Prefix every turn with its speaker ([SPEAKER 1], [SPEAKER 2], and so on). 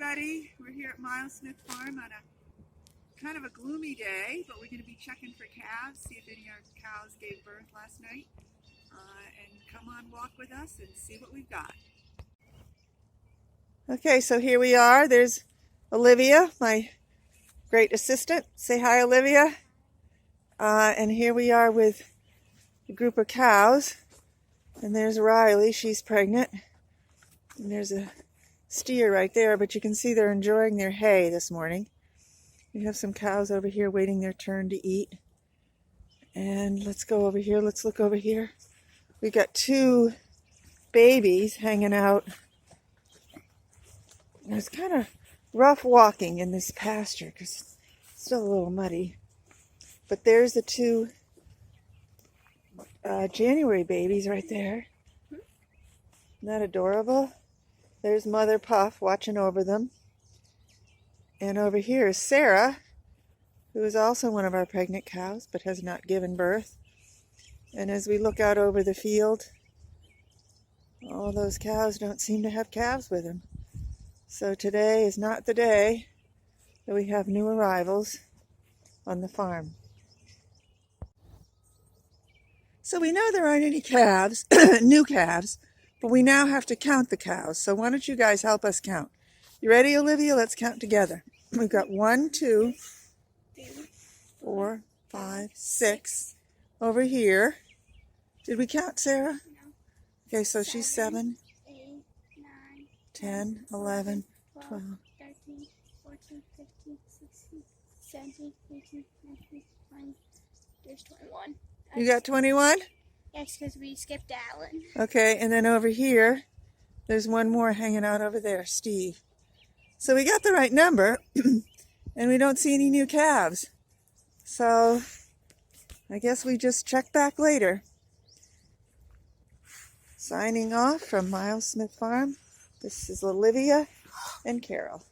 [SPEAKER 1] everybody. We're here at Miles Smith Farm on a kind of a gloomy day, but we're going to be checking for calves, see if any of our cows gave birth last night, and come on walk with us and see what we've got. Okay, so here we are. There's Olivia, my great assistant. Say hi, Olivia. And here we are with a group of cows. And there's Riley, she's pregnant. And there's a steer right there, but you can see they're enjoying their hay this morning. We have some cows over here waiting their turn to eat. And let's go over here, let's look over here. We got two babies hanging out. And it's kind of rough walking in this pasture because it's still a little muddy. But there's the two January babies right there. Isn't that adorable? There's Mother Puff watching over them. And over here is Sarah, who is also one of our pregnant cows, but has not given birth. And as we look out over the field, all those cows don't seem to have calves with them. So today is not the day that we have new arrivals on the farm. So we know there aren't any calves, new calves, but we now have to count the cows. So why don't you guys help us count? You ready, Olivia? Let's count together. We've got 1, 2, 4, 5, 6 over here. Did we count, Sarah?
[SPEAKER 2] No.
[SPEAKER 1] Okay, so she's 7,
[SPEAKER 2] 8, 9,
[SPEAKER 1] 10, 11, 12.
[SPEAKER 2] 13, 14, 15, 16, 17, 18, 19, 20. There's 21.
[SPEAKER 1] You got 21?
[SPEAKER 2] Yes, because we skipped Alan.
[SPEAKER 1] Okay, and then over here, there's one more hanging out over there, Steve. So we got the right number, and we don't see any new calves. So I guess we just check back later. Signing off from Miles Smith Farm, this is Olivia and Carol.